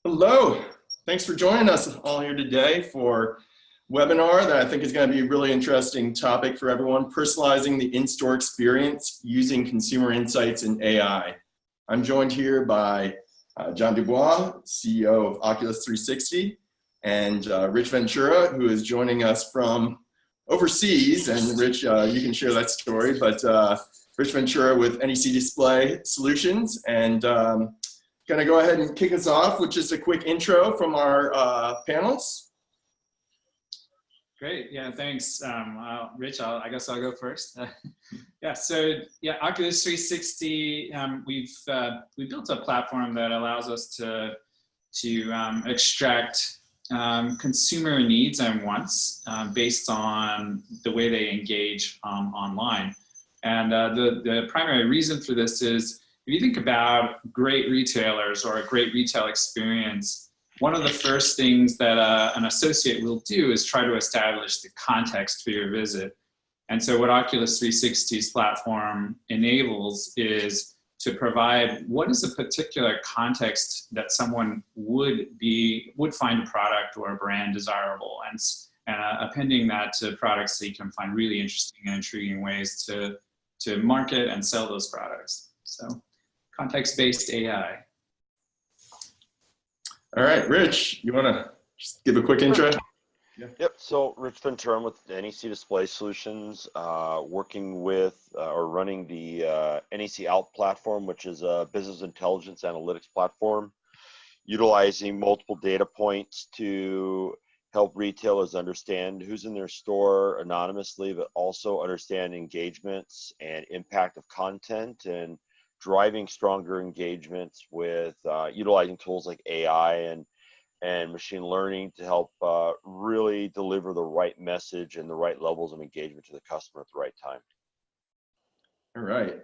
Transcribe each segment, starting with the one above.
Hello, thanks for joining us all here today for a webinar that I think is going to be a really interesting topic for everyone, personalizing the in-store experience using consumer insights and AI. I'm joined here by John Dubois, CEO of Oculus 360, and Rich Ventura, who is joining us from overseas. And Rich, you can share that story, but Rich Ventura with NEC Display Solutions. And going to go ahead and kick us off with just a quick intro from our panelists. Great, yeah, thanks. Rich, I guess I'll go first. Yeah, Oculus 360, we built a platform that allows us to extract consumer needs and wants based on the way they engage online. And the primary reason for this is, if you think about great retailers or a great retail experience, one of the first things that an associate will do is try to establish the context for your visit. And so what Oculus 360's platform enables is to provide what is a particular context that someone would find a product or a brand desirable, and appending that to products so you can find really interesting and intriguing ways to market and sell those products. So context-based AI. All right, Rich, you want to just give a quick intro? Yeah. Yep, so Rich Ventura, I'm with NEC Display Solutions, working with or running the NEC Alt platform, which is a business intelligence analytics platform, utilizing multiple data points to help retailers understand who's in their store anonymously, but also understand engagements and impact of content, and driving stronger engagements with utilizing tools like AI and machine learning to help really deliver the right message and the right levels of engagement to the customer at the right time. All right.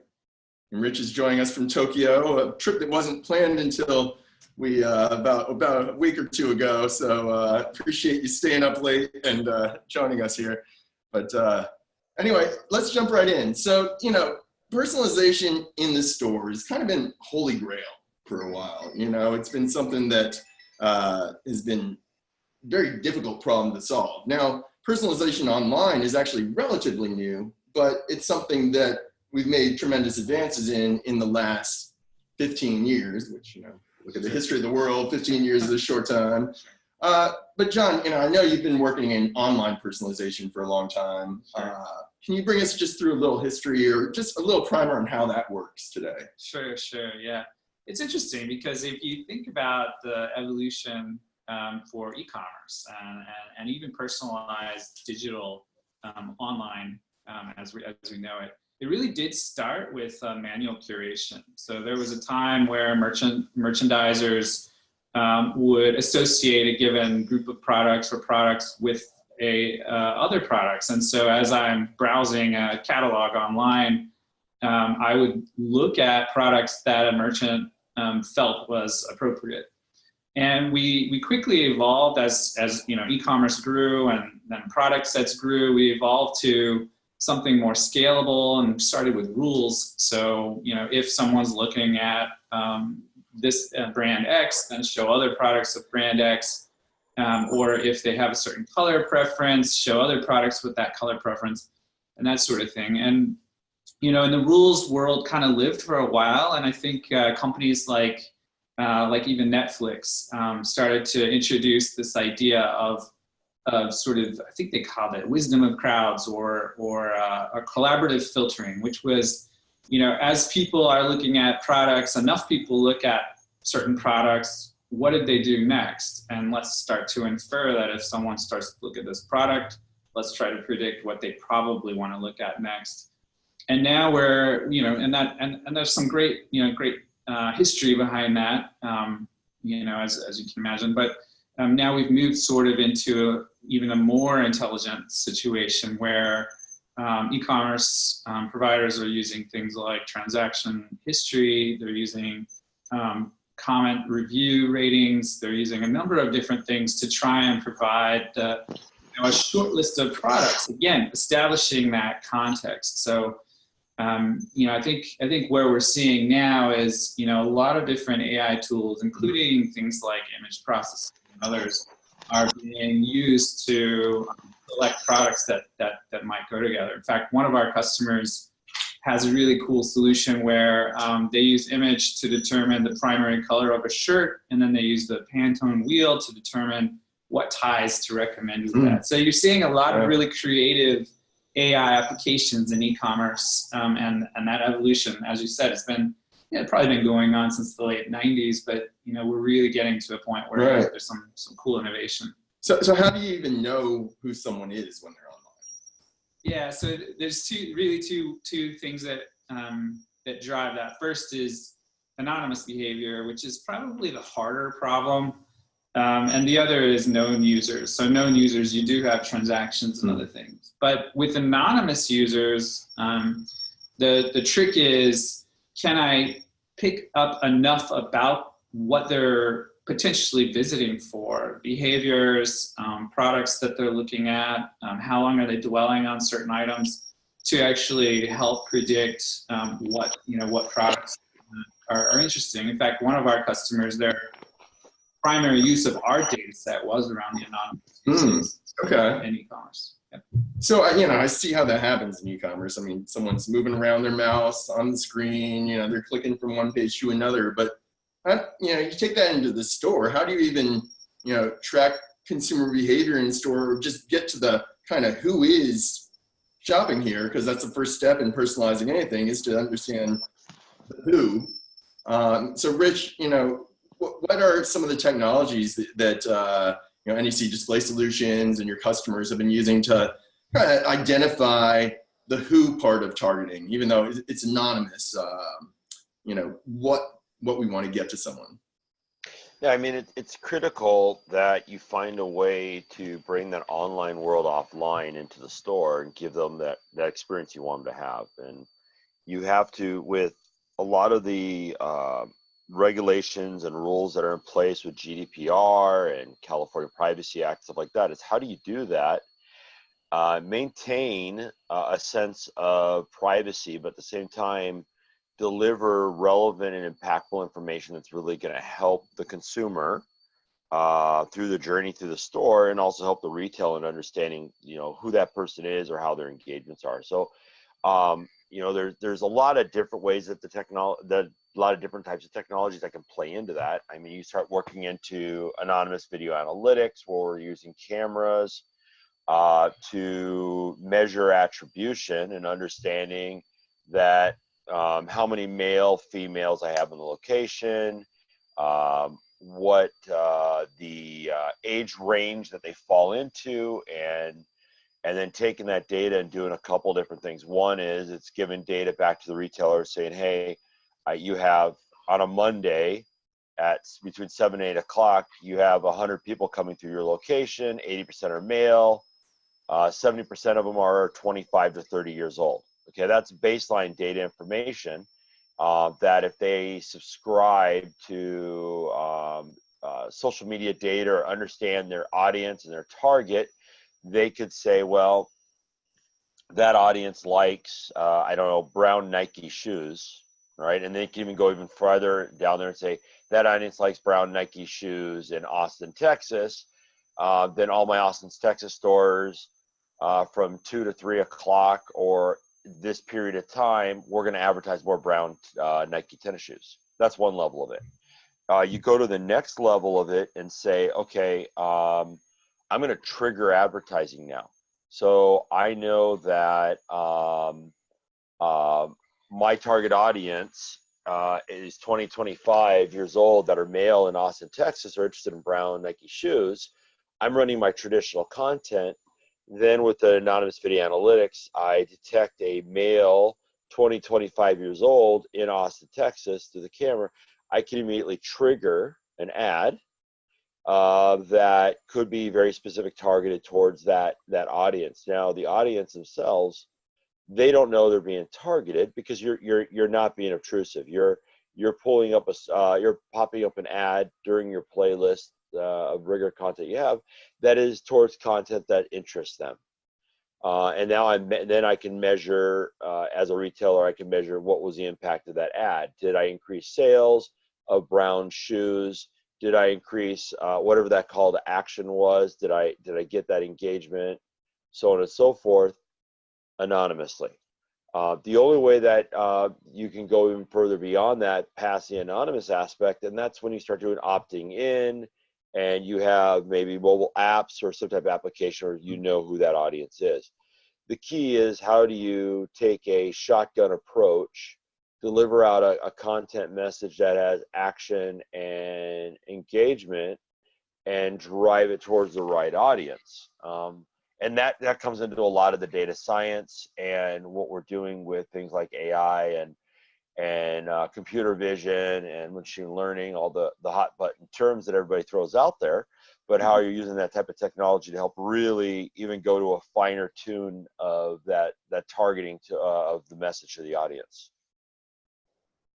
And Rich is joining us from Tokyo, a trip that wasn't planned until we about a week or two ago. So appreciate you staying up late and joining us here. But anyway, let's jump right in. So, personalization in the store has kind of been holy grail for a while. It's been something that has been a very difficult problem to solve. Now, personalization online is actually relatively new, but it's something that we've made tremendous advances in the last 15 years, which, look at the history of the world, 15 years is a short time. But John, I know you've been working in online personalization for a long time. Can you bring us just through a little history or just a little primer on how that works today? Sure, yeah. It's interesting because if you think about the evolution for e-commerce and even personalized digital online as we know it, it really did start with manual curation. So there was a time where merchandisers would associate a given group of products or products with other products. And so as I'm browsing a catalog online, I would look at products that a merchant felt was appropriate. And we quickly evolved as e-commerce grew and then product sets grew. We evolved to something more scalable and started with rules. So, if someone's looking at this brand X, then show other products of brand X. Or if they have a certain color preference, show other products with that color preference, and that sort of thing. And, in the rules world kind of lived for a while, and I think companies like even Netflix started to introduce this idea of sort of, I think they called it wisdom of crowds or collaborative filtering, which was, as people are looking at products, enough people look at certain products, what did they do next? And let's start to infer that if someone starts to look at this product, let's try to predict what they probably want to look at next. And now we're, and there's some great history behind that, as you can imagine. But now we've moved sort of into even a more intelligent situation where e-commerce providers are using things like transaction history. They're using comment review ratings. They're using a number of different things to try and provide a short list of products, again, establishing that context. So I think where we're seeing now is, a lot of different AI tools, including things like image processing and others, are being used to select products that might go together. In fact, one of our customers has a really cool solution where they use image to determine the primary color of a shirt, and then they use the Pantone wheel to determine what ties to recommend with that. So you're seeing a lot of really creative AI applications in e-commerce, and that evolution, as you said, it's been probably been going on since the late 90s, but we're really getting to a point where there's some cool innovation. So how do you even know who someone is when they're online? Yeah, so there's two things that that drive that. First is anonymous behavior, which is probably the harder problem. And the other is known users. So known users, you do have transactions and other things. But with anonymous users, the trick is, can I pick up enough about what they're potentially visiting for, behaviors, products that they're looking at, how long are they dwelling on certain items, to actually help predict what products are interesting. In fact, one of our customers, their primary use of our data set was around the anonymous uses in e-commerce. Yeah. So, I see how that happens in e-commerce. I mean, someone's moving around their mouse on the screen, they're clicking from one page to another, but, you take that into the store. How do you even, track consumer behavior in store, or just get to the kind of who is shopping here? Because that's the first step in personalizing anything, is to understand the who. So Rich, what are some of the technologies that NEC Display Solutions and your customers have been using to kind of identify the who part of targeting, even though it's anonymous? What we want to get to someone. Yeah, I mean, it's critical that you find a way to bring that online world offline into the store and give them that experience you want them to have. And you have to, with a lot of the regulations and rules that are in place with GDPR and California Privacy Act, stuff like that, is how do you do that? Maintain a sense of privacy, but at the same time, deliver relevant and impactful information that's really going to help the consumer through the journey through the store, and also help the retailer in understanding, who that person is or how their engagements are. So, there's a lot of different ways that a lot of different types of technologies that can play into that. I mean, you start working into anonymous video analytics, where we're using cameras to measure attribution and understanding that how many male, females I have in the location, what the age range that they fall into, and then taking that data and doing a couple different things. One is it's giving data back to the retailer saying, hey, you have on a Monday at between 7 and 8 o'clock, you have 100 people coming through your location, 80% are male, 70% of them are 25 to 30 years old. Okay, that's baseline data information that if they subscribe to social media data or understand their audience and their target, they could say, well, that audience likes, brown Nike shoes, right? And they can even go even further down there and say, that audience likes brown Nike shoes in Austin, Texas. Then all my Austin, Texas stores from 2 to 3 o'clock or this period of time, we're going to advertise more brown Nike tennis shoes. That's one level of it. You go to the next level of it and say, okay, I'm going to trigger advertising now. So I know that my target audience is 20, 25 years old that are male in Austin, Texas, are interested in brown Nike shoes. I'm running my traditional content. Then with the anonymous video analytics, I detect a male 20, 25 years old in Austin, Texas through the camera. I can immediately trigger an ad that could be very specific, targeted towards that audience. Now, the audience themselves, they don't know they're being targeted because you're not being obtrusive. You're pulling up you're popping up an ad during your playlist of regular content you have that is towards content that interests them. And now then I can measure, as a retailer, I can measure what was the impact of that ad. Did I increase sales of brown shoes? Did I increase whatever that call to action was? Did I get that engagement? So on and so forth, anonymously. The only way that you can go even further beyond that, past the anonymous aspect, and that's when you start doing opting in, and you have maybe mobile apps or some type of application, or you know who that audience is. The key is, how do you take a shotgun approach, deliver out a content message that has action and engagement, and drive it towards the right audience. And that comes into a lot of the data science and what we're doing with things like AI and computer vision and machine learning, all the hot button terms that everybody throws out there, but how you're using that type of technology to help really even go to a finer tune of that targeting of the message to the audience.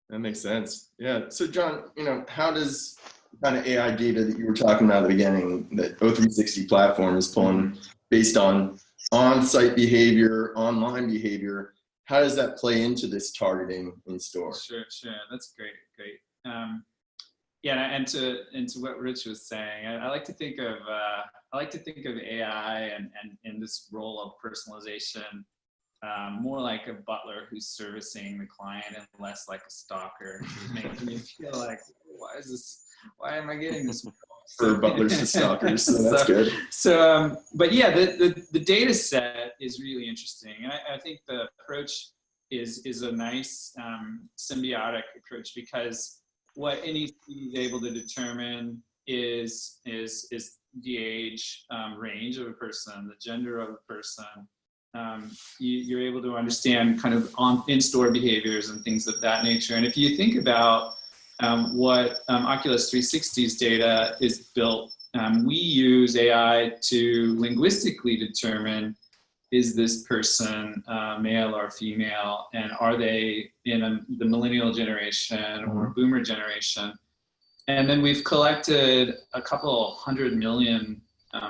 That makes sense. Yeah. So John, how does kind of AI data that you were talking about at the beginning, that O360 platform is pulling based on on-site behavior, online behavior, how does that play into this targeting in store? Sure. That's great. Yeah, and to what Rich was saying, I like to think of AI and this role of personalization more like a butler who's servicing the client, and less like a stalker who's making me feel like, why am I getting this? For butlers to stalkers, so that's good. So, but yeah, the data set is really interesting, and I think the approach is a nice symbiotic approach, because what NEC is able to determine is the age range of a person, the gender of a person. You're able to understand kind of in-store behaviors and things of that nature. And if you think about what Oculus 360's data is built, we use AI to linguistically determine, is this person male or female, and are they in the millennial generation or boomer generation? And then we've collected a couple 100 million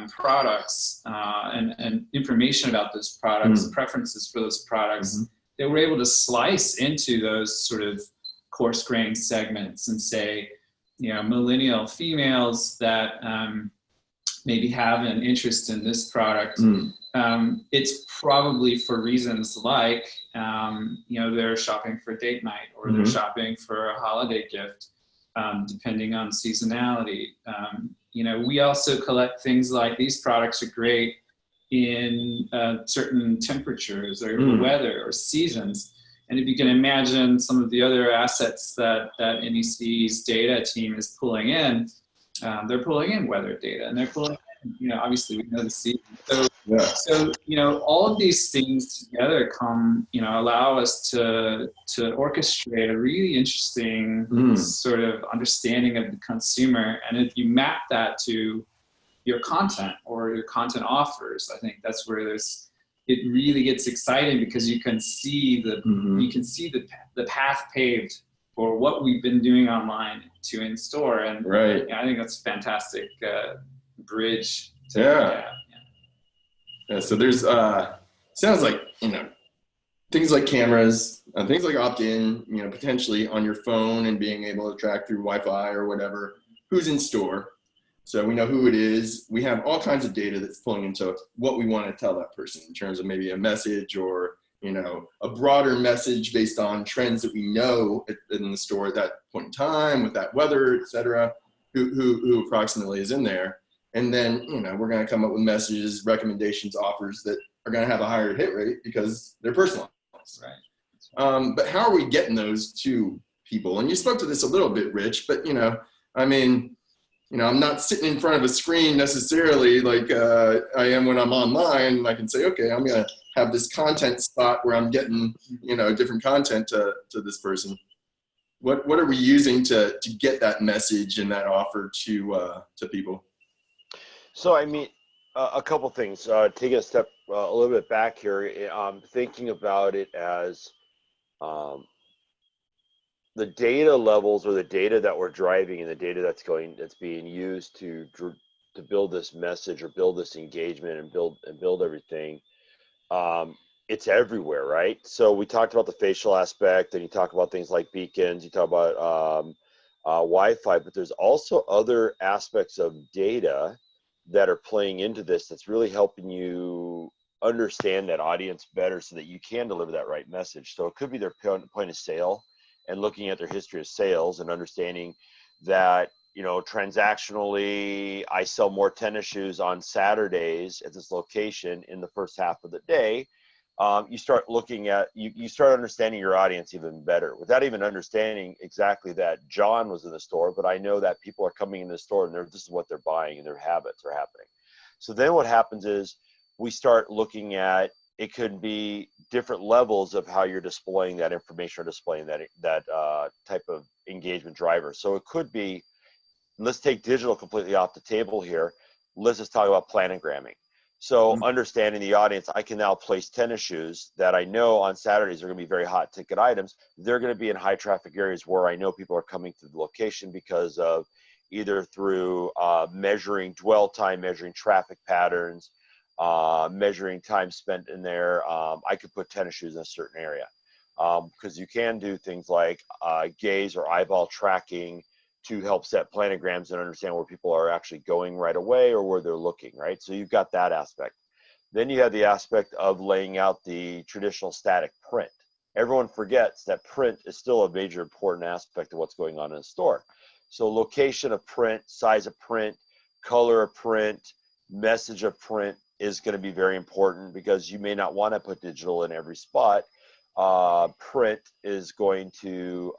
products and information about those products, preferences for those products, that we're able to slice into those sort of coarse-grained segments and say, millennial females that maybe have an interest in this product, it's probably for reasons like, they're shopping for date night, or they're shopping for a holiday gift, depending on seasonality. We also collect things like, these products are great in certain temperatures or weather or seasons. And if you can imagine some of the other assets that NEC's data team is pulling in, they're pulling in weather data, and they're pulling in, obviously we know the season. So all of these things together allow us to orchestrate a really interesting sort of understanding of the consumer. And if you map that to your content or your content offers, I think that's where it really gets exciting, because you can see the path paved for what we've been doing online to in store. And I think that's a fantastic bridge to Yeah, so there's sounds like things like cameras, things like opt-in, potentially on your phone, and being able to track through Wi-Fi or whatever who's in store. So we know who it is. We have all kinds of data that's pulling into what we want to tell that person in terms of maybe a message, or a broader message based on trends that we know in the store at that point in time, with that weather, etc. Who approximately is in there. And then, we're going to come up with messages, recommendations, offers that are going to have a higher hit rate because they're personalized. Right. But how are we getting those to people? And you spoke to this a little bit, Rich, but, I'm not sitting in front of a screen necessarily like I am when I'm online. I can say, okay, I'm going to have this content spot where I'm getting, different content to this person. What are we using to get that message and that offer to people? So, a couple things. Taking a step a little bit back here, thinking about it as the data levels, or the data that we're driving, and the data that's being used to build this message, or build this engagement, and build everything. it's everywhere, right? So we talked about the facial aspect, and you talk about things like beacons, you talk about Wi-Fi, but there's also other aspects of data that are playing into this that's really helping you understand that audience better so that you can deliver that right message. So it could be their point of sale and looking at their history of sales and understanding that, you know, transactionally, I sell more tennis shoes on Saturdays at this location in the first half of the day. You start looking at, you start understanding your audience even better without even understanding exactly that John was in the store, but I know that people are coming in the store and this is what they're buying and their habits are happening. So then what happens is we start looking at, it could be different levels of how you're displaying that information or displaying that type of engagement driver. So it could be, let's take digital completely off the table here. Let's just talk about planogramming. So understanding the audience, I can now place tennis shoes that I know on Saturdays are going to be very hot ticket items. They're going to be in high traffic areas where I know people are coming to the location because of either through measuring dwell time, measuring traffic patterns, measuring time spent in there. I could put tennis shoes in a certain area because you can do things like gaze or eyeball tracking to help set planograms and understand where people are actually going right away or where they're looking, right? So you've got that aspect. Then you have the aspect of laying out the traditional static print. Everyone forgets that print is still a major important aspect of what's going on in a store. So location of print, size of print, color of print, message of print is going to be very important because you may not want to put digital in every spot. Print is going to,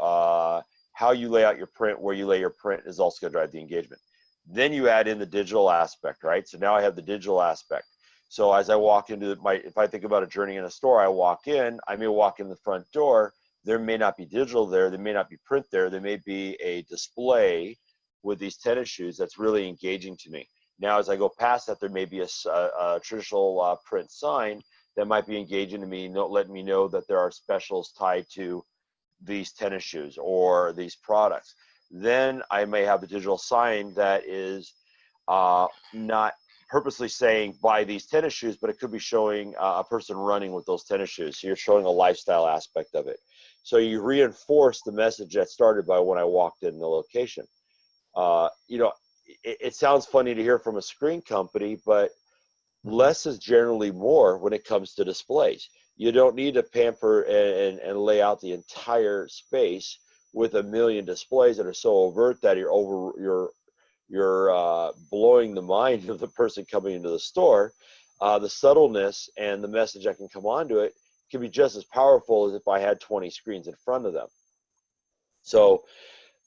how you lay out your print, where you lay your print is also going to drive the engagement. Then you add in the digital aspect, right? So now I have the digital aspect. So as I walk into if I think about a journey in a store, I walk in, I may walk in the front door, there may not be digital there, there may not be print there may be a display with these tennis shoes that's really engaging to me. Now, as I go past that, there may be a traditional print sign that might be engaging to me, letting me know that there are specials tied to these tennis shoes or these products. Then I may have a digital sign that is not purposely saying buy these tennis shoes, but it could be showing a person running with those tennis shoes. So you're showing a lifestyle aspect of it. So you reinforce the message that started by when I walked in the location. You know, it sounds funny to hear from a screen company, but less is generally more when it comes to displays. You don't need to pamper and lay out the entire space with a million displays that are so overt that you're blowing the mind of the person coming into the store. The subtleness and the message that can come onto it can be just as powerful as if I had 20 screens in front of them. So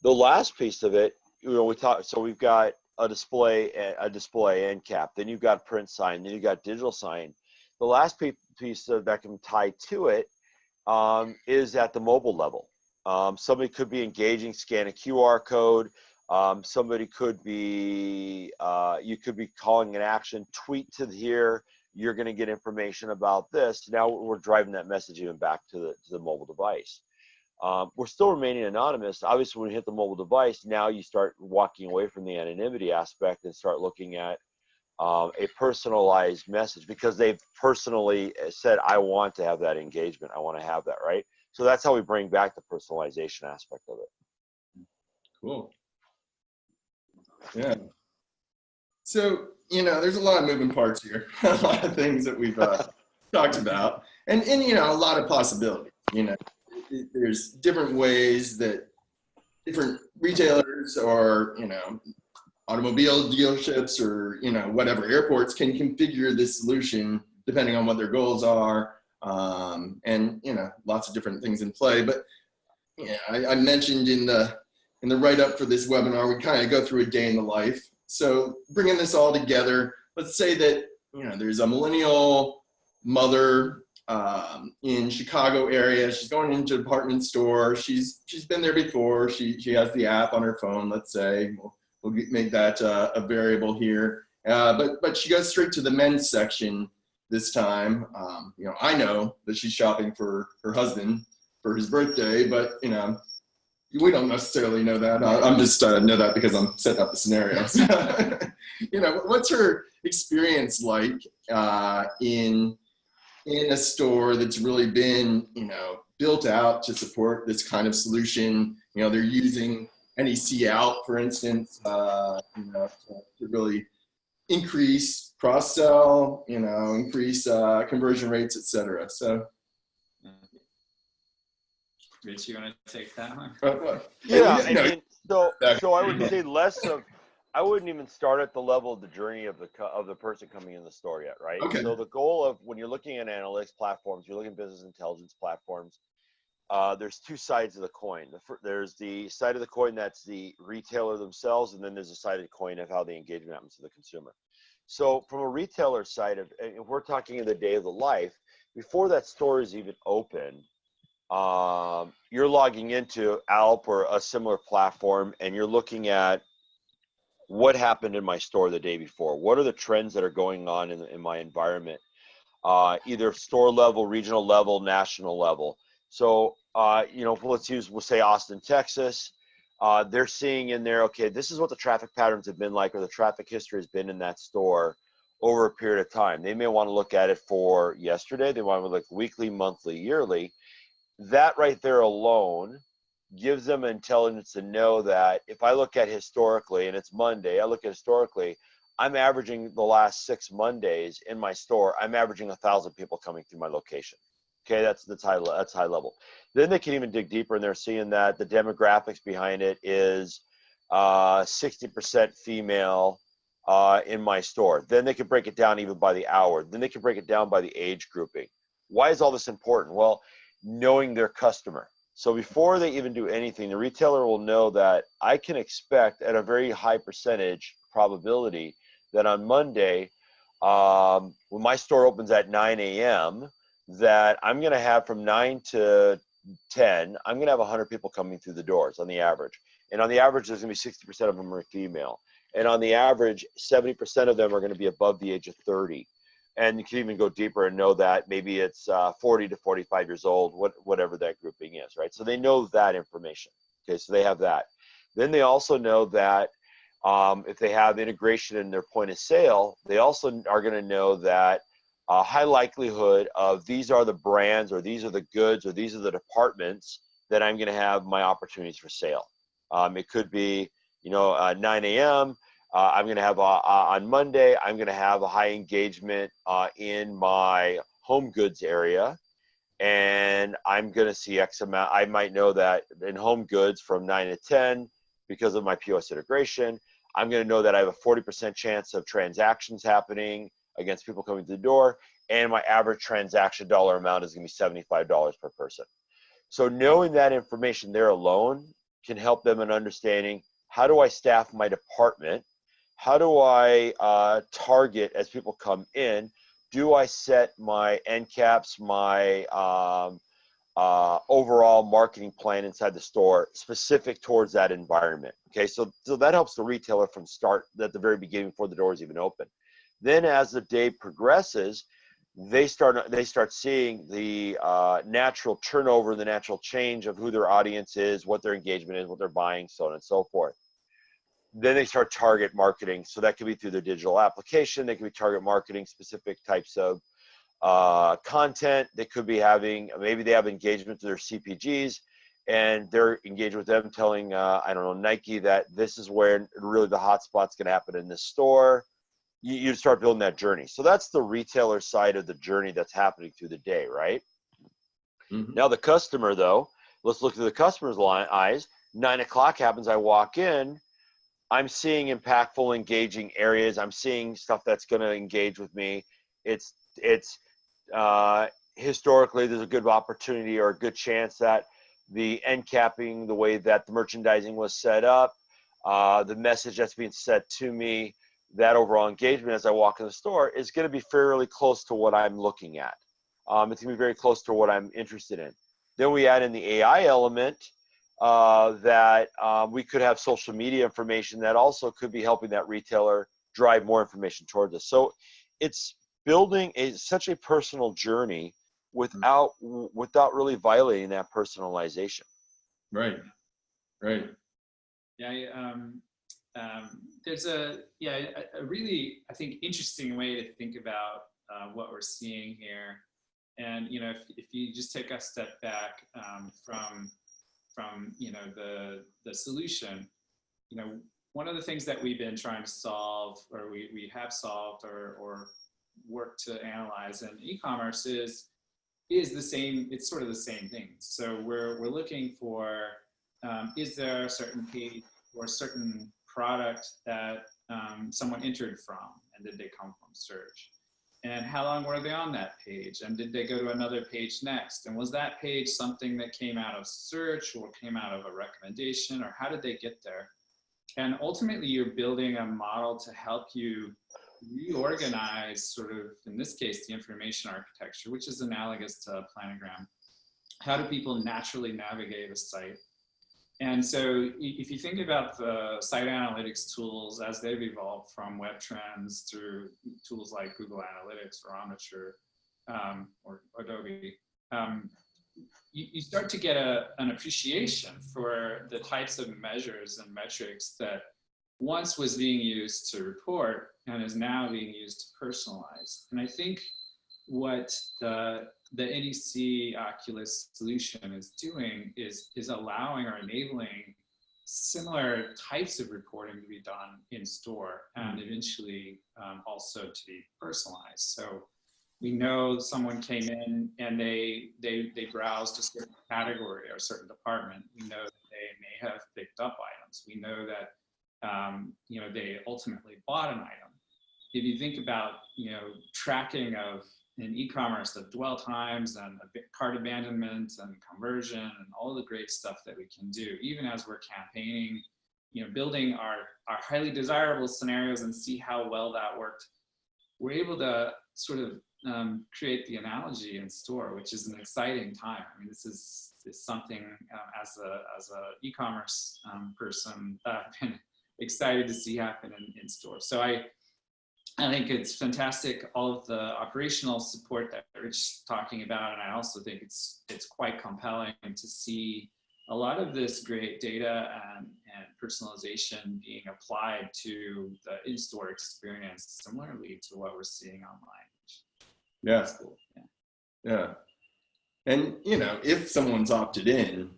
the last piece of it, you know, so we've got a display end cap, then you've got print sign, then you've got digital sign. The last piece that can tie to it is at the mobile level. Somebody could be engaging, scan a QR code. Somebody could be, you could be calling an action, tweet to here, you're going to get information about this. Now we're driving that message even back to the mobile device. We're still remaining anonymous. Obviously, when you hit the mobile device, now you start walking away from the anonymity aspect and start looking at a personalized message because they've personally said, I want to have that engagement. I want to have that, right? So that's how we bring back the personalization aspect of it. Cool. Yeah. So, you know, there's a lot of moving parts here, a lot of things that we've talked about, and, you know, a lot of possibilities. You know, there's different ways that different retailers or, you know, automobile dealerships or, you know, whatever, airports can configure this solution depending on what their goals are. And, you know, lots of different things in play. But, yeah, I mentioned in the write-up for this webinar, we kind of go through a day in the life. So bringing this all together, let's say that, you know, there's a millennial mother in Chicago area. She's going into a department store. She's been there before. She has the app on her phone, let's say. We'll make that a variable here. But she goes straight to the men's section this time. You know, I know that she's shopping for her husband for his birthday, but, you know, we don't necessarily know that. I'm just know that because I'm setting up the scenarios. You know, what's her experience like in in a store that's really been, built out to support this kind of solution. They're using NEC out, for instance, to really increase cross-sell, increase conversion rates, et cetera. So, Rich, you want to take that one? Yeah, I mean, so I would say I wouldn't even start at the level of the journey of the person coming in the store yet, right? Okay. So the goal of when you're looking at analytics platforms, you're looking at business intelligence platforms. There's two sides of the coin. There's the side of the coin that's the retailer themselves, and then there's a side of the coin of how the engagement happens to the consumer. So from a retailer side if we're talking in the day of the life, before that store is even open, you're logging into Alp or a similar platform, and you're looking at what happened in my store the day before. What are the trends that are going on in my environment? Either store level, regional level, national level. So, we'll say Austin, Texas. They're seeing in there, okay, this is what the traffic patterns have been like, or the traffic history has been in that store over a period of time. They may want to look at it for yesterday. They want to look weekly, monthly, yearly. That right there alone gives them intelligence to know that if I look at historically, and it's Monday, I look at historically, I'm averaging the last 6 Mondays in my store, I'm averaging 1,000 people coming through my location. Okay, that's high level. Then they can even dig deeper, and they're seeing that the demographics behind it is 60% female in my store. Then they can break it down even by the hour. Then they can break it down by the age grouping. Why is all this important? Well, knowing their customer. So before they even do anything, the retailer will know that I can expect at a very high percentage probability that on Monday, when my store opens at 9 a.m., that I'm going to have from 9 to 10, I'm going to have 100 people coming through the doors on the average. And on the average, there's going to be 60% of them are female. And on the average, 70% of them are going to be above the age of 30. And you can even go deeper and know that maybe it's 40 to 45 years old, whatever that grouping is, right? So they know that information. Okay, so they have that. Then they also know that if they have integration in their point of sale, they also are going to know that a high likelihood of these are the brands, or these are the goods, or these are the departments that I'm going to have my opportunities for sale. It could be, 9 a.m. I'm going to have on Monday, I'm going to have a high engagement in my home goods area, and I'm going to see X amount. I might know that in home goods from 9 to 10, because of my POS integration, I'm going to know that I have a 40% chance of transactions happening against people coming to the door, and my average transaction dollar amount is going to be $75 per person. So knowing that information there alone can help them in understanding, how do I staff my department? How do I target as people come in? Do I set my end caps, my overall marketing plan inside the store specific towards that environment? Okay, so that helps the retailer from start at the very beginning before the door is even open. Then as the day progresses, they start seeing the natural turnover, the natural change of who their audience is, what their engagement is, what they're buying, so on and so forth. Then they start target marketing. So that could be through their digital application. They could be target marketing specific types of content. They could be maybe they have engagement to their CPGs, and they're engaged with them telling, Nike that this is where really the hot spot's going to happen in this store. You start building that journey. So that's the retailer side of the journey that's happening through the day, right? Mm-hmm. Now the customer, though, let's look through the customer's eyes. 9 o'clock happens, I walk in, I'm seeing impactful, engaging areas. I'm seeing stuff that's going to engage with me. It's historically, there's a good opportunity or a good chance that the end capping, the way that the merchandising was set up, the message that's being sent to me, that overall engagement as I walk in the store is going to be fairly close to what I'm looking at. It's going to be very close to what I'm interested in. Then we add in the AI element, that we could have social media information that also could be helping that retailer drive more information towards us. So it's building such a personal journey without really violating that personalization. Right. Yeah, there's a really, I think, interesting way to think about what we're seeing here. And if you just take a step back from the solution, one of the things that we've been trying to solve, or we have solved, or work to analyze in e-commerce is the same. It's sort of the same thing. So we're looking for, is there a certain page or a certain product that someone entered from, and did they come from search? And how long were they on that page? And did they go to another page next? And was that page something that came out of search or came out of a recommendation, or how did they get there? And ultimately, you're building a model to help you reorganize, sort of, in this case, the information architecture, which is analogous to a planogram. How do people naturally navigate a site? And so if you think about the site analytics tools as they've evolved from web trends through tools like Google Analytics or Omniture or Adobe, you start to get an appreciation for the types of measures and metrics that once was being used to report and is now being used to personalize. And I think what the NEC Oculus solution is doing is allowing or enabling similar types of reporting to be done in store and eventually also to be personalized. So we know someone came in and they browsed a certain category or a certain department. We know that they may have picked up items. We know that they ultimately bought an item. If you think about tracking of in e-commerce of dwell times and cart abandonment and conversion and all the great stuff that we can do, even as we're campaigning, building our highly desirable scenarios and see how well that worked, we're able to sort of create the analogy in store, which is an exciting time. I mean, this is something as a e-commerce person that I've been excited to see happen in store. So I think it's fantastic, all of the operational support that Rich is talking about, and I also think it's quite compelling to see a lot of this great data and personalization being applied to the in-store experience, similarly to what we're seeing online. Yeah. Cool. Yeah. And, if someone's opted in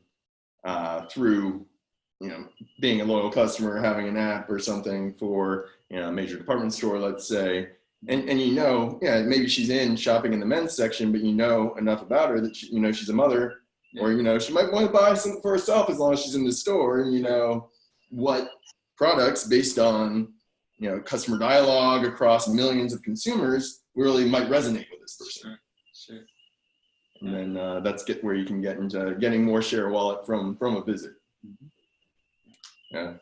through, being a loyal customer, having an app or something for, a major department store, let's say, and maybe she's in shopping in the men's section, but enough about her that she's a mother, or she might want to buy something for herself as long as she's in the store, and what products based on customer dialogue across millions of consumers really might resonate with this person. Sure. And then that's where you can get into getting more share of wallet from a visit. Mm-hmm. Yeah.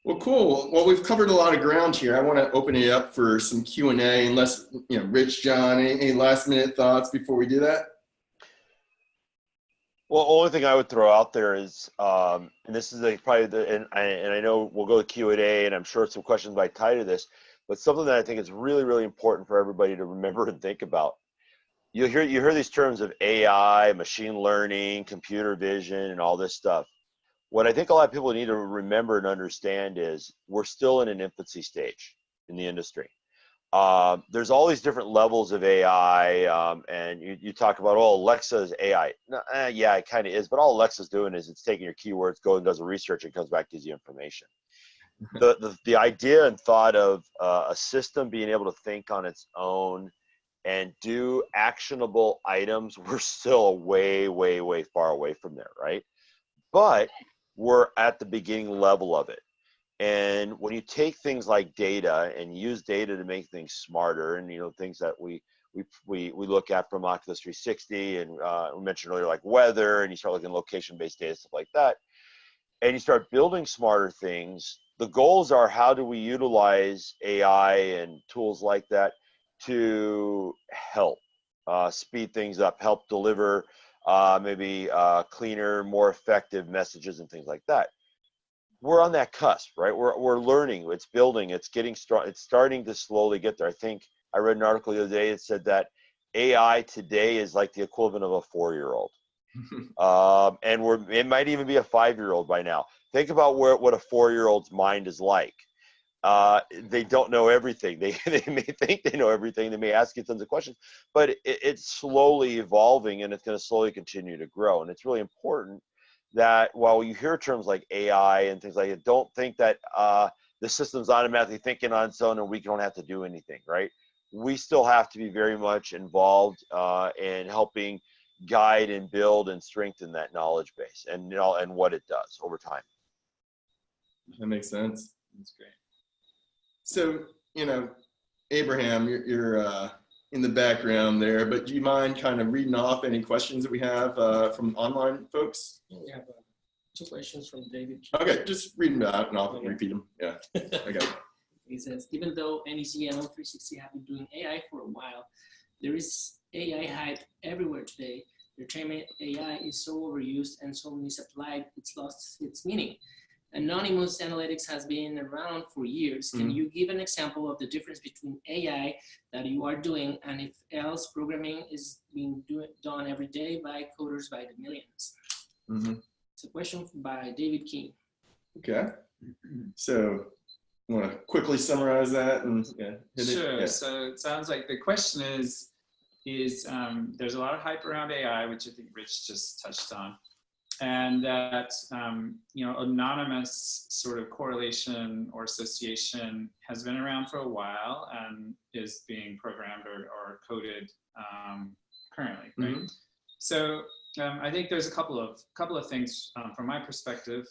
Well, cool. Well, we've covered a lot of ground here. I want to open it up for some Q&A, unless, Rich, John, any last minute thoughts before we do that? Well, only thing I would throw out there is, and this is and I know we'll go to Q&A, and I'm sure some questions might tie to this, but something that I think is really, really important for everybody to remember and think about. You hear these terms of AI, machine learning, computer vision, and all this stuff. What I think a lot of people need to remember and understand is we're still in an infancy stage in the industry. There's all these different levels of AI, and you talk about, Alexa's AI. No, yeah, it kind of is, but all Alexa's doing is it's taking your keywords, goes and does a research, and comes back, gives you information. The idea and thought of a system being able to think on its own and do actionable items, we're still way, way, way far away from there, right? But we're at the beginning level of it. And when you take things like data and use data to make things smarter, and things that we look at from Oculus 360, and we mentioned earlier, like weather, and you start looking at location-based data, stuff like that, and you start building smarter things, the goals are, how do we utilize AI and tools like that to help speed things up, help deliver maybe cleaner, more effective messages and things like that. We're on that cusp, right? We're learning, it's building, it's getting strong, it's starting to slowly get there. I think I read an article the other day that said that AI today is like the equivalent of a 4-year-old. And it might even be a 5-year-old by now. Think about what a 4-year-old's mind is like. they don't know everything. They may think they know everything. They may ask you tons of questions, but it's slowly evolving, and it's going to slowly continue to grow. And it's really important that while you hear terms like AI and things like that, don't think that the system's automatically thinking on its own and we don't have to do anything, right? We still have to be very much involved in helping guide and build and strengthen that knowledge base and and what it does over time. That makes sense. That's great. So, Abraham, you're in the background there, but do you mind kind of reading off any questions that we have from online folks? We have 2 questions from David. Okay, just read them out and I'll repeat them. Yeah, okay. He says, even though NEC and O360 have been doing AI for a while, there is AI hype everywhere today. The term AI is so overused and so misapplied, it's lost its meaning. Anonymous analytics has been around for years. Can you give an example of the difference between AI that you are doing and if else programming is being done every day by coders by the millions? It's a question by David King. Okay. So, you want to quickly summarize that and hit it? Sure. Yeah. So it sounds like the question is there's a lot of hype around AI, which I think Rich just touched on. And that, anonymous sort of correlation or association has been around for a while and is being programmed or coded currently, right? So I think there's a couple of things from my perspective.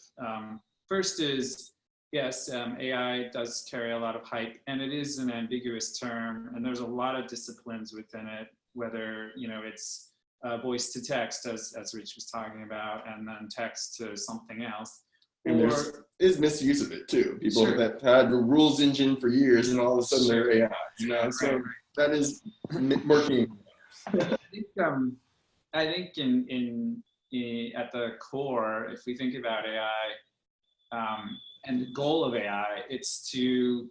First is, yes, AI does carry a lot of hype, and it is an ambiguous term, and there's a lot of disciplines within it, whether it's voice to text, as Rich was talking about, and then text to something else. And there is misuse of it too. People Sure. that had a rules engine for years and all of a sudden they're AI. So that is working. I think in at the core, if we think about AI, and the goal of AI, it's to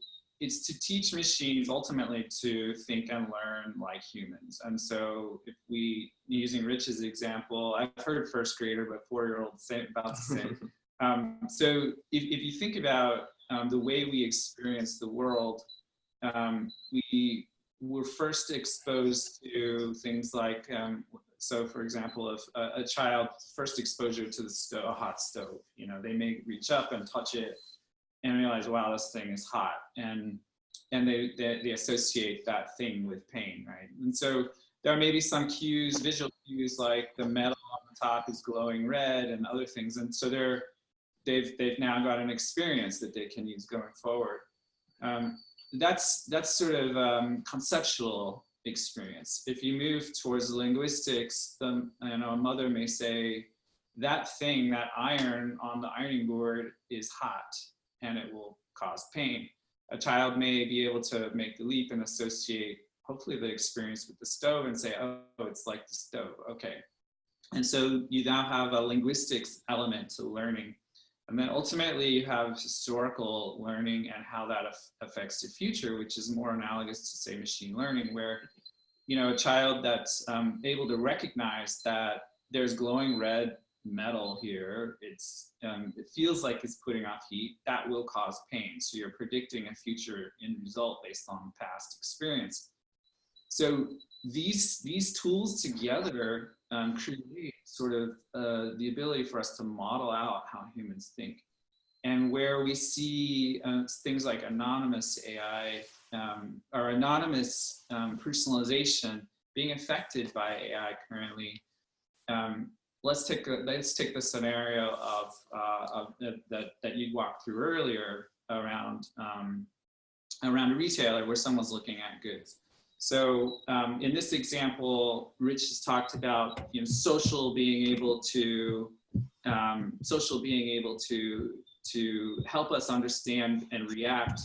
teach machines ultimately to think and learn like humans. And so if we, using Rich's example, I've heard first grader, but 4-year-old about the same. So if you think about the way we experience the world, we were first exposed to things like, so for example, if a child's first exposure to a hot stove, they may reach up and touch it and realize, wow, this thing is hot. And they associate that thing with pain, right? And so there may be some cues, visual cues, like the metal on the top is glowing red and other things. And so they've now got an experience that they can use going forward. That's sort of conceptual experience. If you move towards linguistics, a mother may say, that thing, that iron on the ironing board is hot and it will cause pain. A child may be able to make the leap and associate, hopefully, the experience with the stove and say, oh, it's like the stove, okay. And so you now have a linguistics element to learning. And then ultimately you have historical learning and how that affects the future, which is more analogous to, say, machine learning, where, a child that's able to recognize that there's glowing red metal here, it feels like it's putting off heat, that will cause pain. So you're predicting a future end result based on past experience. So these tools together create sort of the ability for us to model out how humans think. And where we see things like anonymous AI or anonymous personalization being affected by AI currently, let's take the scenario of that you walked through earlier around a retailer where someone's looking at goods. So in this example, Rich has talked about social being able to help us understand and react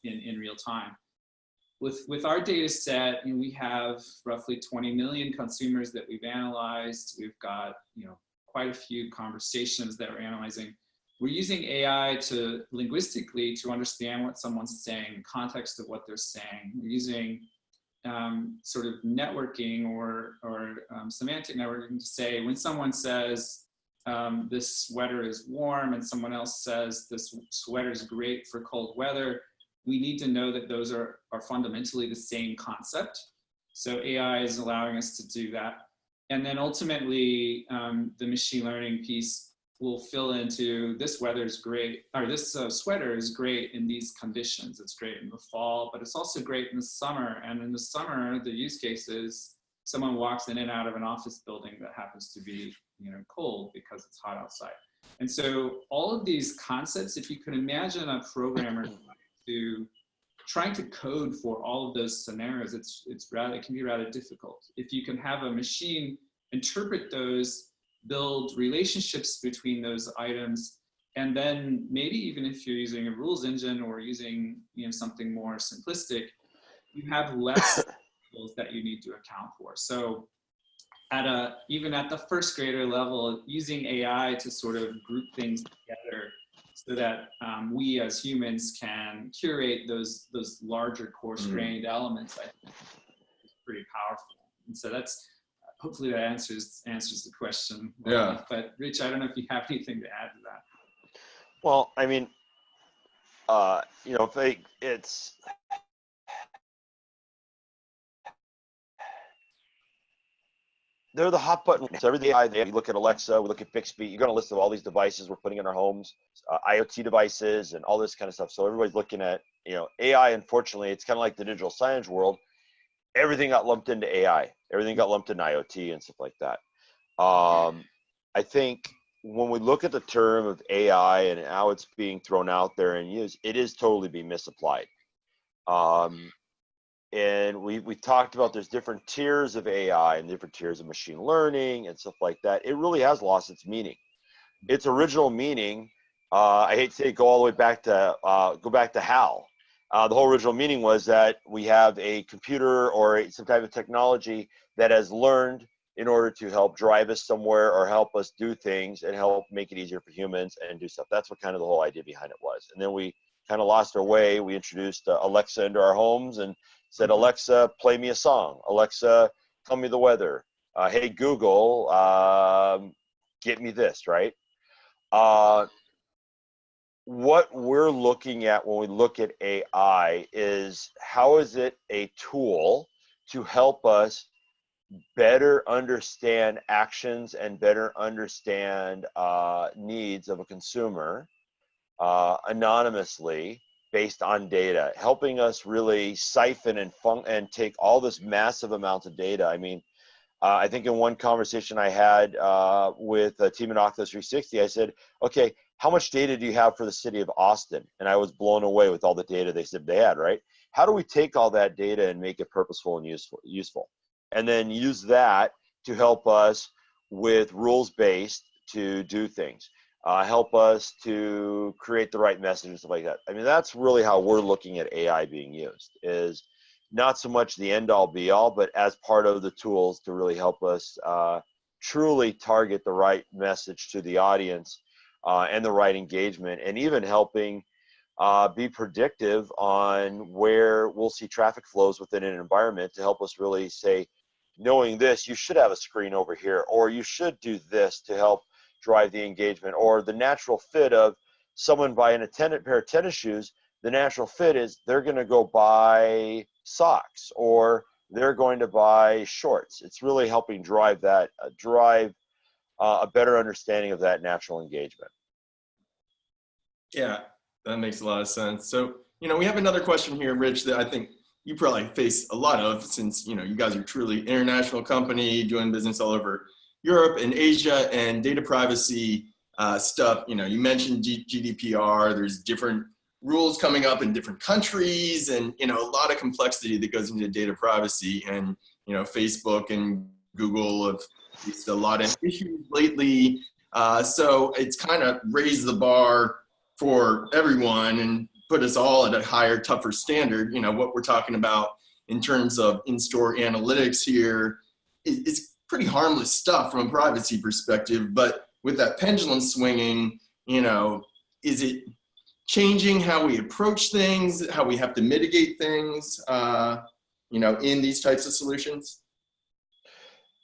in real time. With our data set, we have roughly 20 million consumers that we've analyzed. We've got quite a few conversations that we're analyzing. We're using AI to linguistically to understand what someone's saying, context of what they're saying. We're using sort of networking or semantic networking to say when someone says this sweater is warm and someone else says this sweater is great for cold weather, we need to know that those are fundamentally the same concept. So AI is allowing us to do that. And then ultimately, the machine learning piece will fill into this weather is great, or this sweater is great in these conditions. It's great in the fall, but it's also great in the summer. And in the summer, the use case is someone walks in and out of an office building that happens to be, cold because it's hot outside. And so all of these concepts, if you can imagine a programmer trying to code for all of those scenarios, it can be rather difficult. If you can have a machine interpret those, build relationships between those items, and then maybe even if you're using a rules engine or using something more simplistic, you have less rules that you need to account for. So even at the first grader level, using AI to sort of group things together so that we as humans can curate those larger coarse-grained elements, I think is pretty powerful. And so hopefully that answers the question. Yeah. But Rich, I don't know if you have anything to add to that. Well, I mean, it's they're the hot button. So everything you look at Alexa, we look at Bixby, you got a list of all these devices we're putting in our homes, IoT devices and all this kind of stuff. So everybody's looking at, AI. Unfortunately, it's kind of like the digital signage world. Everything got lumped into AI. Everything got lumped into IoT and stuff like that. I think when we look at the term of AI and how it's being thrown out there and used, it is totally being misapplied. And we talked about there's different tiers of AI and different tiers of machine learning and stuff like that. It really has lost its meaning. Its original meaning, I hate to say, go back to HAL. The whole original meaning was that we have a computer or some type of technology that has learned in order to help drive us somewhere or help us do things and help make it easier for humans and do stuff. That's what kind of the whole idea behind it was. And then we kind of lost our way. We introduced Alexa into our homes and said, Alexa, play me a song. Alexa, tell me the weather. Hey, Google, get me this, right? What we're looking at when we look at AI is how is it a tool to help us better understand actions and better understand needs of a consumer anonymously based on data, helping us really siphon and take all this massive amounts of data. I mean, I think in one conversation I had with a team at Oculus 360, I said, okay, how much data do you have for the city of Austin? And I was blown away with all the data they said they had, right? How do we take all that data and make it purposeful and useful? And then use that to help us with rules-based to do things. Help us to create the right message and stuff like that. I mean, that's really how we're looking at AI being used, is not so much the end-all be-all, but as part of the tools to really help us truly target the right message to the audience and the right engagement, and even helping be predictive on where we'll see traffic flows within an environment to help us really say, knowing this, you should have a screen over here, or you should do this to help drive the engagement, or the natural fit of someone buying a pair of tennis shoes. The natural fit is they're going to go buy socks or they're going to buy shorts. It's really helping drive that, a better understanding of that natural engagement. Yeah, that makes a lot of sense. So, we have another question here, Rich, that I think you probably face a lot of, since, you guys are truly international company doing business all over Europe and Asia, and data privacy stuff. You mentioned GDPR. There's different rules coming up in different countries, and a lot of complexity that goes into data privacy. And Facebook and Google have faced a lot of issues lately. So it's kind of raised the bar for everyone and put us all at a higher, tougher standard. What we're talking about in terms of in-store analytics here is pretty harmless stuff from a privacy perspective, but with that pendulum swinging, is it changing how we approach things, how we have to mitigate things, in these types of solutions?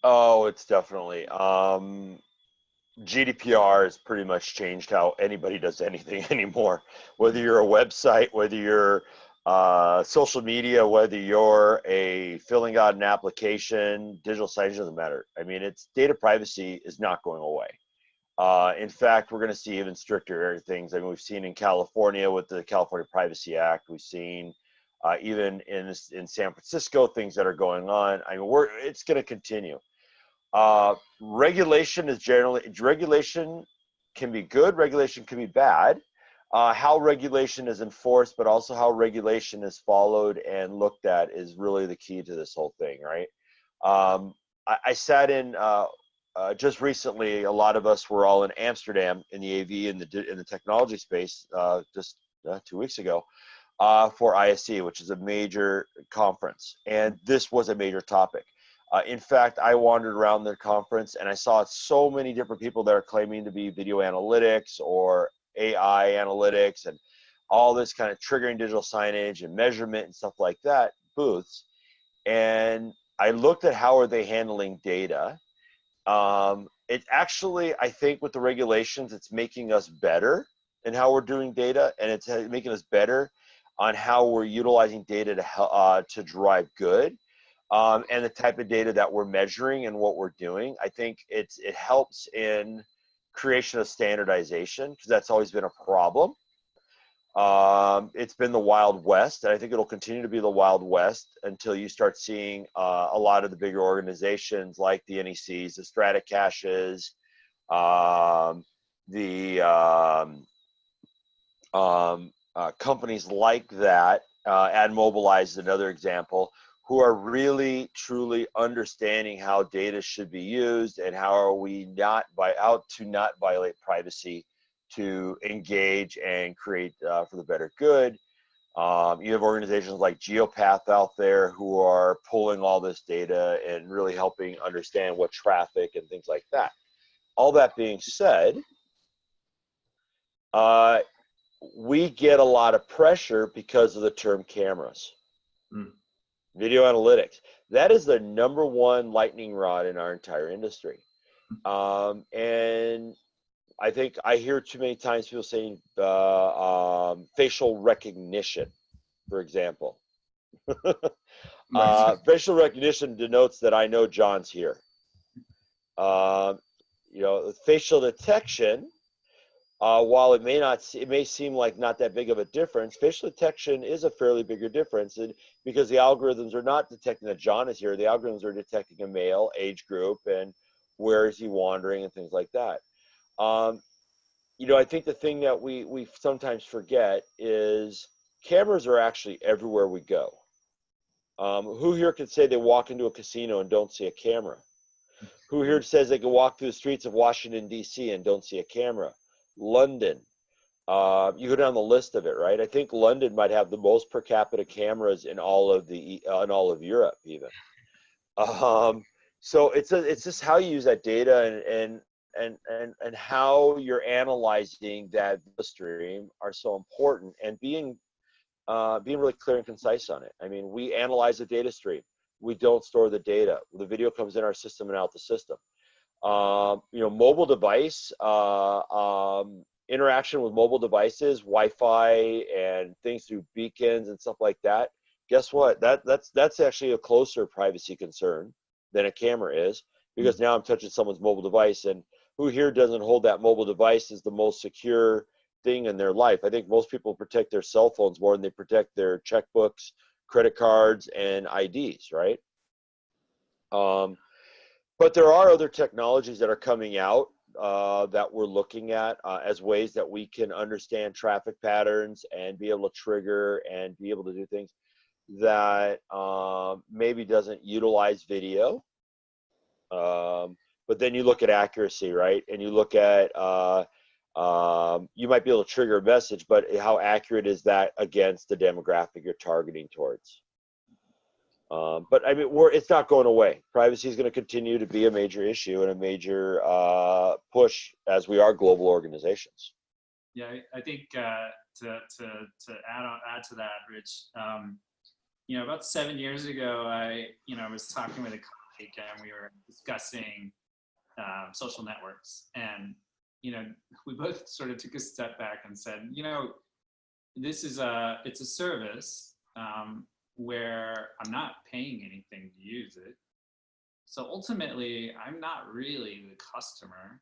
Oh, it's definitely. GDPR has pretty much changed how anybody does anything anymore. Whether you're a website, whether you're social media, whether you're filling out an application, digital signage, doesn't matter. I mean, data privacy is not going away. In fact, we're going to see even stricter things. I mean, we've seen in California with the California Privacy Act. We've seen even in San Francisco things that are going on. I mean, it's going to continue. Regulation can be good. Regulation can be bad. How regulation is enforced, but also how regulation is followed and looked at is really the key to this whole thing, right? I sat in just recently. A lot of us were all in Amsterdam in the AV and in the technology space just 2 weeks ago for ISE, which is a major conference, and this was a major topic. In fact, I wandered around the conference and I saw so many different people that are claiming to be video analytics or AI analytics and all this kind of triggering digital signage and measurement and stuff like that, booths. And I looked at how are they handling data. It actually, I think with the regulations, it's making us better in how we're doing data, and it's making us better on how we're utilizing data to drive good. And the type of data that we're measuring and what we're doing. I think it helps in creation of standardization, because that's always been a problem. It's been the Wild West, and I think it'll continue to be the Wild West until you start seeing a lot of the bigger organizations like the NECs, the Strata Caches, companies like that, AdMobilize is another example, who are really truly understanding how data should be used and how to not violate privacy, to engage and create for the better good. You have organizations like Geopath out there who are pulling all this data and really helping understand what traffic and things like that. All that being said, we get a lot of pressure because of the term cameras. Video analytics. That is the #1 lightning rod in our entire industry. And I think I hear too many times people saying facial recognition, for example. Facial recognition denotes that I know John's here. Facial detection, while it may seem like not that big of a difference, facial detection is a fairly bigger difference, and because the algorithms are not detecting that John is here, the algorithms are detecting a male, age group, and where is he wandering and things like that. I think the thing that we sometimes forget is cameras are actually everywhere we go. Who here could say they walk into a casino and don't see a camera? Who here says they can walk through the streets of Washington, D.C. and don't see a camera? London. You go down the list of it, right? I think London might have the most per capita cameras in all of Europe, even. So it's just how you use that data and how you're analyzing that stream are so important, and being really clear and concise on it. I mean, we analyze the data stream. We don't store the data. The video comes in our system and out the system. Mobile device interaction with mobile devices, Wi-Fi and things through beacons and stuff like that. Guess what? That's actually a closer privacy concern than a camera is, because now I'm touching someone's mobile device, and who here doesn't hold that mobile device as the most secure thing in their life? I think most people protect their cell phones more than they protect their checkbooks, credit cards, and IDs, right? But there are other technologies that are coming out that we're looking at as ways that we can understand traffic patterns and be able to trigger and be able to do things that maybe doesn't utilize video. But then you look at accuracy, right? And you look at, you might be able to trigger a message, but how accurate is that against the demographic you're targeting towards? But I mean, it's not going away. Privacy is going to continue to be a major issue and a major push as we are global organizations. Yeah, I think to add to that, Rich, about 7 years ago, I was talking with a colleague and we were discussing social networks, and we both sort of took a step back and said, it's a service, where I'm not paying anything to use it. So ultimately, I'm not really the customer.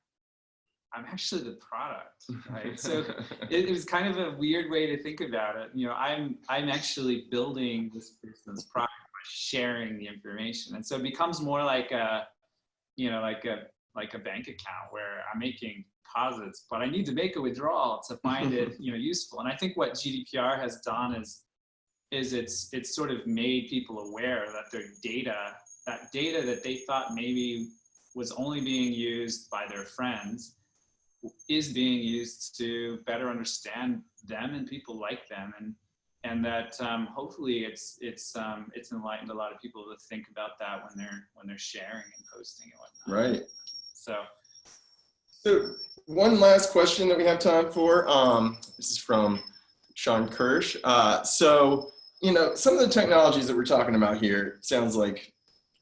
I'm actually the product, right? So it was kind of a weird way to think about it. You know, I'm actually building this person's product by sharing the information, and so it becomes more like a, you know, like a bank account where I'm making deposits, but I need to make a withdrawal to find it, you know, useful. And I think what GDPR has done is it's sort of made people aware that their data, that data that they thought maybe was only being used by their friends, is being used to better understand them and people like them, and that hopefully it's enlightened a lot of people to think about that when they're sharing and posting and whatnot. Right. So one last question that we have time for. This is from Sean Kirsch. So, you know, some of the technologies that we're talking about here sounds like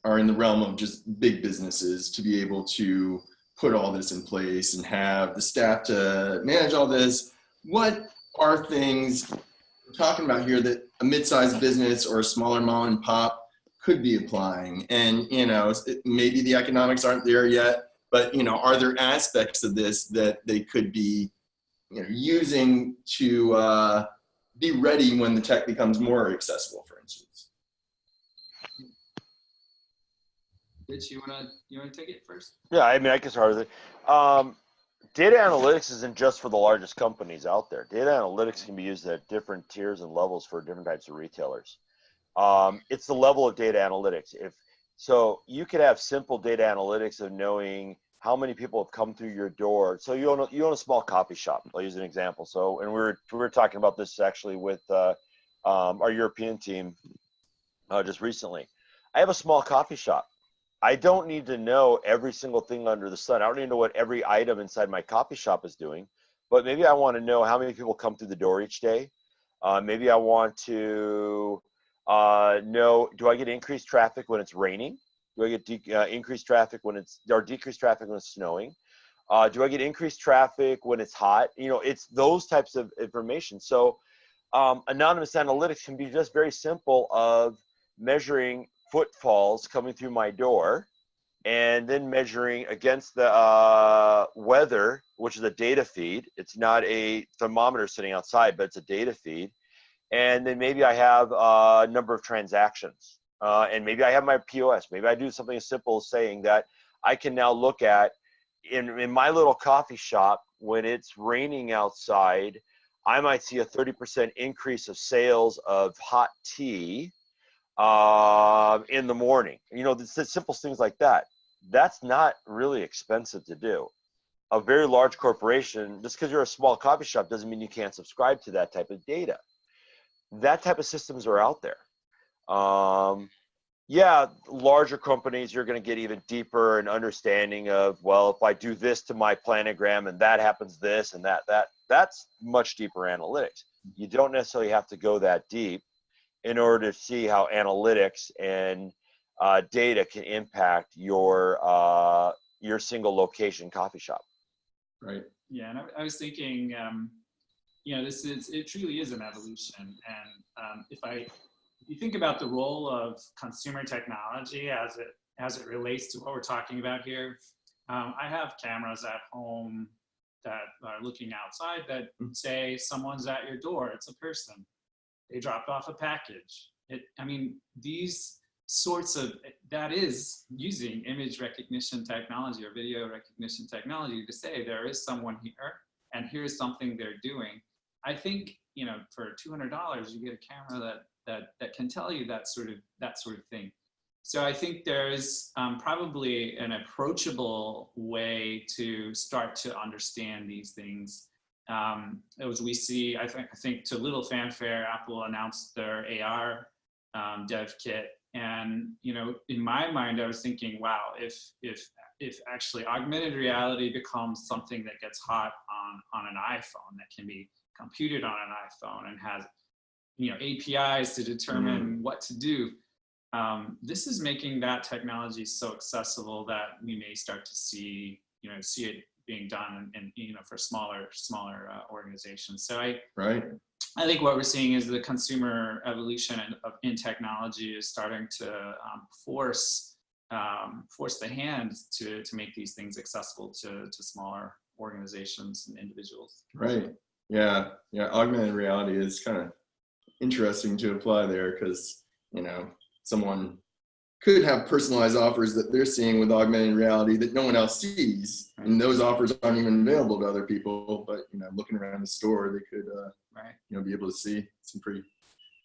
are in the realm of just big businesses to be able to put all this in place and have the staff to manage all this. What are things we're talking about here that a mid-sized business or a smaller mom and pop could be applying? And, you know, maybe the economics aren't there yet, but, you know, are there aspects of this that they could be, you know, using to be ready when the tech becomes more accessible, for instance? Rich, you wanna take it first? Yeah, I mean, I can start with it. Data analytics isn't just for the largest companies out there. Data analytics can be used at different tiers and levels for different types of retailers. It's the level of data analytics. So you could have simple data analytics of knowing how many people have come through your door. So you own a small coffee shop. I'll use an example. So, and we were talking about this actually with our European team just recently. I have a small coffee shop. I don't need to know every single thing under the sun. I don't need to know what every item inside my coffee shop is doing, but maybe I want to know how many people come through the door each day. Maybe I want to know, do I get increased traffic when it's raining? Do I get increased traffic when or decreased traffic when it's snowing? Do I get increased traffic when it's hot? You know, it's those types of information. So anonymous analytics can be just very simple of measuring footfalls coming through my door and then measuring against the weather, which is a data feed. It's not a thermometer sitting outside, but it's a data feed. And then maybe I have a number of transactions. And maybe I have my POS. Maybe I do something as simple as saying that I can now look at in my little coffee shop, when it's raining outside, I might see a 30% increase of sales of hot tea in the morning. You know, the simple things like that. That's not really expensive to do. A very large corporation, just because you're a small coffee shop doesn't mean you can't subscribe to that type of data. That type of systems are out there. Yeah, larger companies, you're going to get even deeper in understanding of, well, if I do this to my planogram and that happens this and that's much deeper analytics. You don't necessarily have to go that deep in order to see how analytics and data can impact your single location coffee shop. Right. Yeah, and I was thinking, you know, it truly is an evolution. And if you think about the role of consumer technology as it relates to what we're talking about here, I have cameras at home that are looking outside that say someone's at your door. It's a person. They dropped off a package. I mean, these sorts of, that is using image recognition technology or video recognition technology to say there is someone here and here's something they're doing. I think, you know, for $200, you get a camera that can tell you that sort of thing. So I think there's probably an approachable way to start to understand these things. As we see, I think to little fanfare, Apple announced their AR dev kit, and you know, in my mind, I was thinking, wow, if actually augmented reality becomes something that gets hot on an iPhone, that can be computed on an iPhone and has, you know, APIs to determine what to do. This is making that technology so accessible that we may start to see it being done and you know, for smaller organizations. So I think what we're seeing is the consumer evolution in technology is starting to force the hand to make these things accessible to smaller organizations and individuals. Right. Yeah. Yeah. Augmented reality is kind of interesting to apply there because, you know, someone could have personalized offers that they're seeing with augmented reality that no one else sees. And those offers aren't even available to other people, but, you know, looking around the store, they could, you know, be able to see some pretty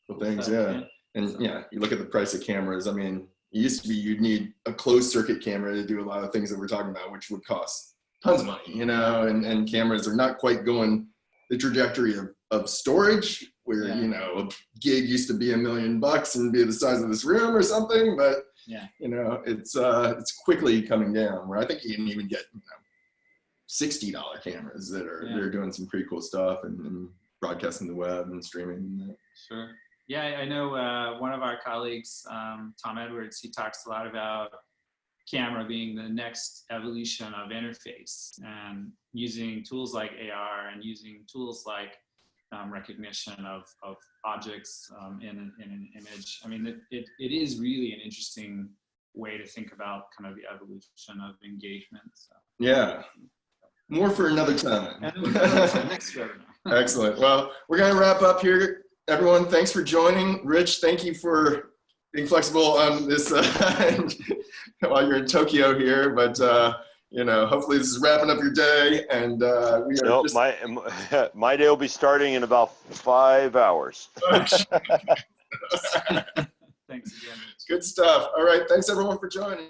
cool things. Yeah. And yeah, you look at the price of cameras. I mean, it used to be you'd need a closed circuit camera to do a lot of things that we're talking about, which would cost tons of money, you know, and cameras are not quite going the trajectory of storage where, you know, a gig used to be $1 million and be the size of this room or something, but you know, it's quickly coming down where I think you can even get, you know, $60 cameras that are, they're doing some pretty cool stuff and broadcasting the web and streaming and that. Sure. Yeah, I know one of our colleagues, Tom Edwards, he talks a lot about camera being the next evolution of interface and using tools like AR and using tools like recognition of objects in an image. I mean, it is really an interesting way to think about kind of the evolution of engagement. So. Yeah. More for another time. Next webinar. Excellent. Well, we're going to wrap up here. Everyone, thanks for joining. Rich, thank you for being flexible on this while you're in Tokyo here. But, you know, hopefully this is wrapping up your day. And we are just... my day will be starting in about 5 hours. Thanks again. Good stuff. All right. Thanks, everyone, for joining.